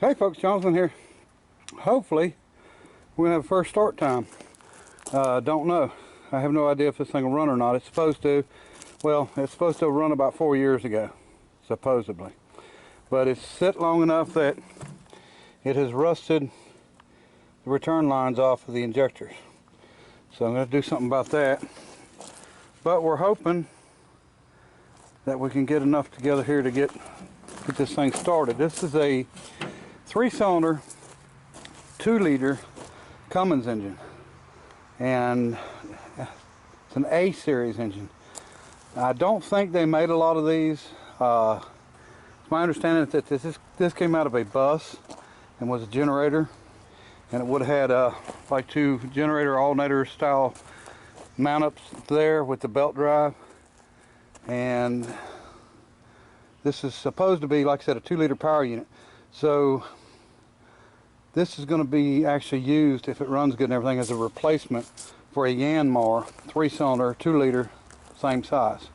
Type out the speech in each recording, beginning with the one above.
Hey folks, Jonathan here. Hopefully we're gonna have a first start time. Don't know. I have no idea if this thing will run or not. It's supposed to. Well, it's supposed to have run about 4 years ago, supposedly. But it's sit long enough that it has rusted the return lines off of the injectors. So I'm going to do something about that. But we're hoping that we can get enough together here to get this thing started. This is a 3-cylinder, 2-liter Cummins engine. And it's an A series engine. I don't think they made a lot of these. It's my understanding that this came out of a bus and was a generator, and it would have had like 2 generator alternator style mount ups there with the belt drive. And this is supposed to be, like I said, a 2-liter power unit. So this is going to be actually used, if it runs good and everything, as a replacement for a Yanmar 3-cylinder, 2-liter, same size.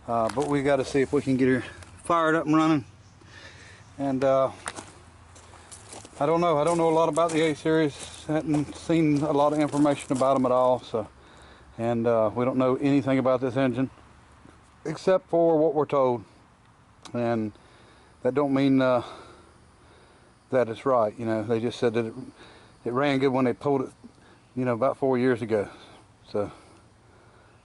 But we got to see if we can get her fired up and running. And I don't know a lot about the A series. Hadn't seen a lot of information about them at all. So, and we don't know anything about this engine except for what we're told. And that don't mean that it's right. You know, they just said that it ran good when they pulled it, you know, about 4 years ago. So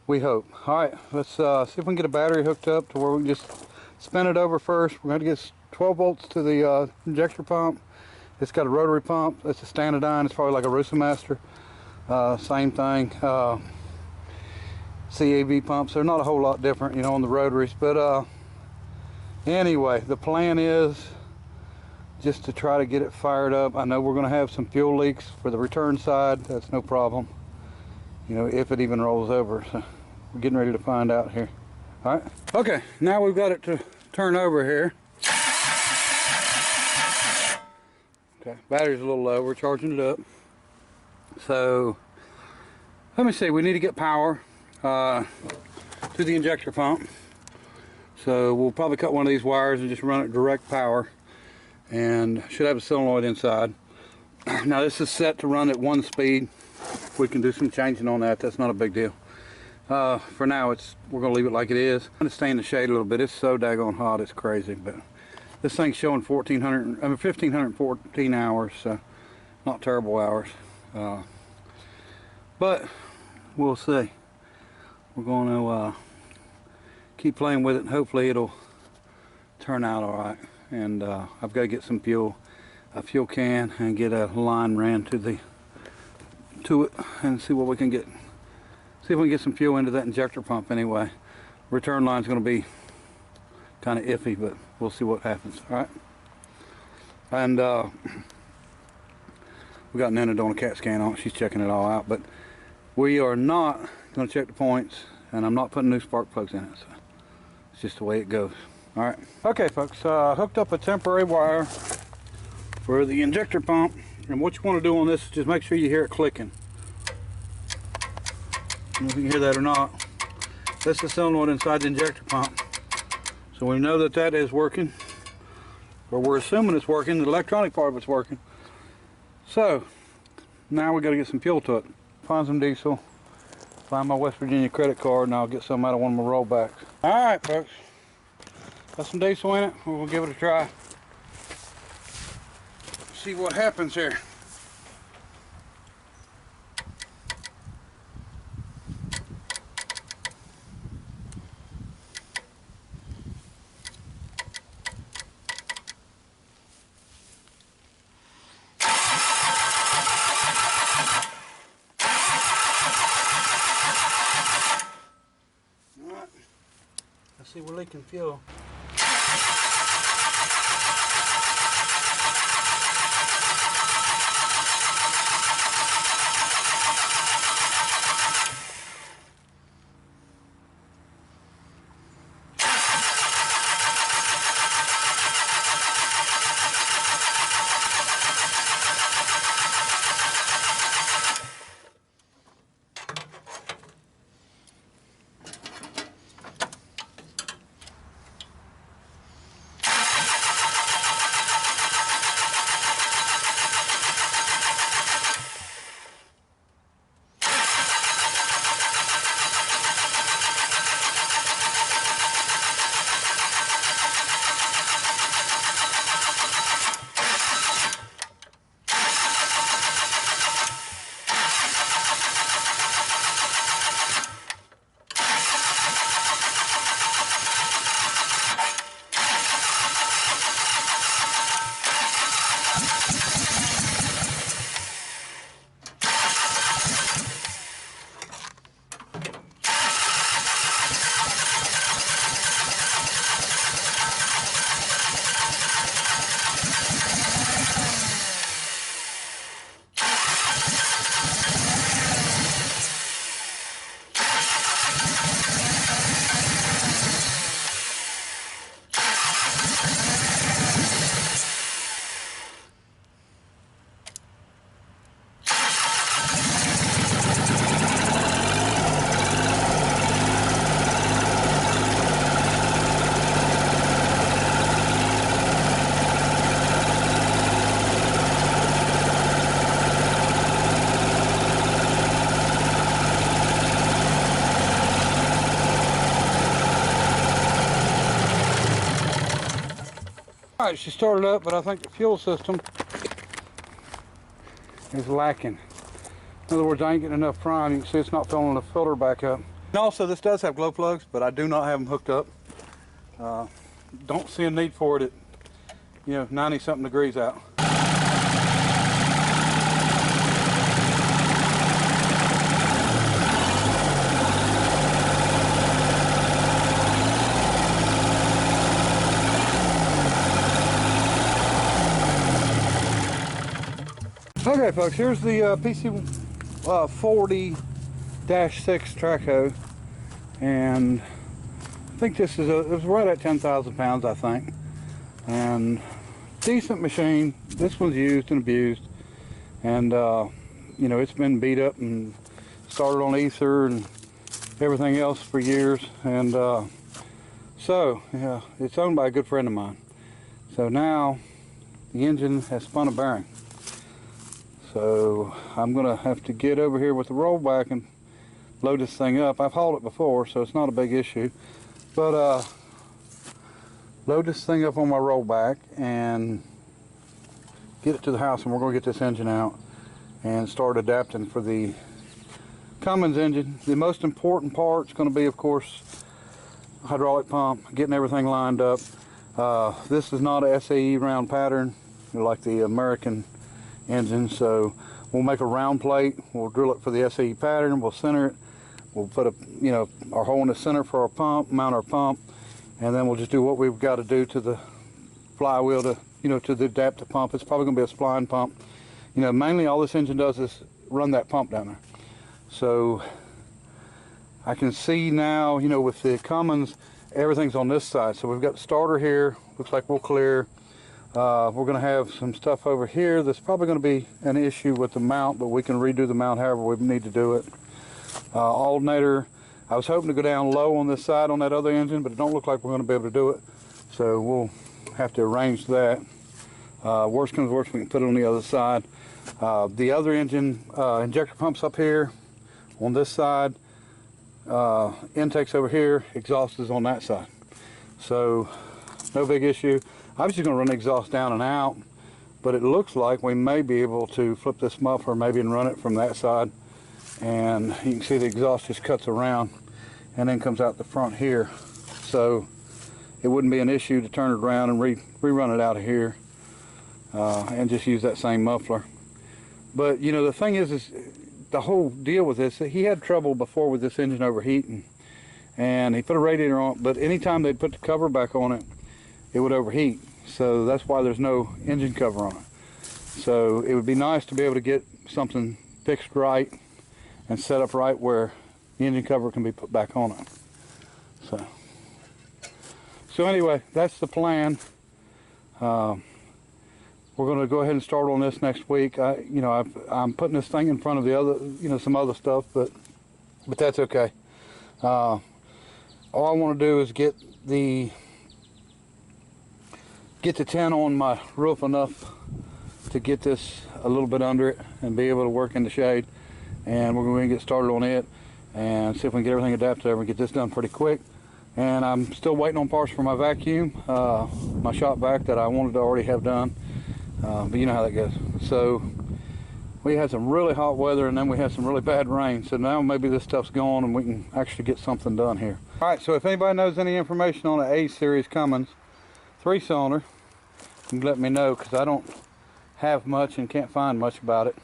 we hope. All right, let's see if we can get a battery hooked up to where we can just spin it over first. We're going to get 12 volts to the injector pump. It's got a rotary pump. It's a standardine. It's probably like a Russomaster. Same thing. CAV pumps. They're not a whole lot different, you know, on the rotaries. But anyway, the plan is just to try to get it fired up. I know we're going to have some fuel leaks for the return side. That's no problem, you know, if it even rolls over. So we're getting ready to find out here. All right. Okay, now we've got it to turn over here. Okay, battery's a little low. We're charging it up. So let me see. We need to get power to the injector pump. So we'll probably cut one of these wires and just run it direct power. And should have a solenoid inside. Now this is set to run at 1 speed. We can do some changing on that. That's not a big deal. For now, we're gonna leave it like it is. I'm gonna stay in the shade a little bit. It's so daggone hot, it's crazy. But this thing's showing 1514 hours, so not terrible hours. But we'll see. We're gonna keep playing with it, and hopefully it'll turn out all right. And I've got to get some fuel, a fuel can, and get a line ran to it, and see what we can get. See if we can get some fuel into that injector pump anyway. Return line's going to be kind of iffy, but we'll see what happens. All right. And we got Nana doing a CAT scan on it. She's checking it all out, but we are not going to check the points, and I'm not putting new spark plugs in it. So it's just the way it goes. All right. Okay, folks. Hooked up a temporary wire for the injector pump, and what you want to do on this is just make sure you hear it clicking. I don't know if you can hear that or not. That's the solenoid inside the injector pump. So we know that that is working, or we're assuming it's working. The electronic part of it's working. So now we got to get some fuel to it. Find some diesel. Find my West Virginia credit card, and I'll get some out of one of my rollbacks. All right, folks. Got some diesel in it. We'll give it a try. See what happens here. All right. I see we're leaking fuel. Alright, she started up, but I think the fuel system is lacking. In other words, I ain't getting enough prime. You can see it's not filling the filter back up. And also, this does have glow plugs, but I do not have them hooked up. Don't see a need for it at, 90-something degrees out. Okay, folks, here's the PC40-6 track hoe, and I think this is it was right at 10,000 pounds, I think, and decent machine. This one's used and abused, and it's been beat up and started on ether and everything else for years, and so yeah, it's owned by a good friend of mine. So now the engine has spun a bearing. So I'm going to have to get over here with the rollback and load this thing up. I've hauled it before, so it's not a big issue. But load this thing up on my rollback and get it to the house, and we're going to get this engine out and start adapting for the Cummins engine. The most important part is going to be, of course, hydraulic pump, getting everything lined up. This is not a SAE round pattern like the American engine, so we'll make a round plate, we'll drill it for the SAE pattern, we'll center it, we'll put our hole in the center for our pump, mount our pump, and then we'll just do what we've got to do to the flywheel to adapt the pump. It's probably going to be a spline pump. Mainly all this engine does is run that pump down there. So I can see now, with the Cummins, everything's on this side. So we've got the starter here, looks like we'll clear. We're going to have some stuff over here that's probably going to be an issue with the mount, but we can redo the mount however we need to do it. Alternator, I was hoping to go down low on this side on that other engine, but it don't look like we're going to be able to do it. So we'll have to arrange that. Worst comes to worst, we can put it on the other side. The other engine, injector pumps up here on this side, intake's over here, exhaust is on that side. So no big issue. I was just going to run the exhaust down and out, but it looks like we may be able to flip this muffler maybe and run it from that side. And you can see the exhaust just cuts around and then comes out the front here. So it wouldn't be an issue to turn it around and rerun it out of here and just use that same muffler. But the thing is the whole deal with this, he had trouble before with this engine overheating, and he put a radiator on it, but anytime they'd put the cover back on it, it would overheat. So that's why there's no engine cover on it. So it would be nice to be able to get something fixed right and set up right where the engine cover can be put back on it. So anyway, that's the plan. We're going to go ahead and start on this next week. I'm putting this thing in front of the other, some other stuff, but that's okay. All I want to do is get the 10 on my roof enough to get this a little bit under it and be able to work in the shade, and we're going to get started on it and see if we can get everything adapted over and get this done pretty quick. And I'm still waiting on parts for my vacuum, my shop vac that I wanted to already have done, but you know how that goes. So we had some really hot weather, and then we had some really bad rain, so now maybe this stuff's gone and we can actually get something done here. All right, so if anybody knows any information on an A-series Cummins 3-cylinder, you can let me know, because I don't have much and can't find much about it.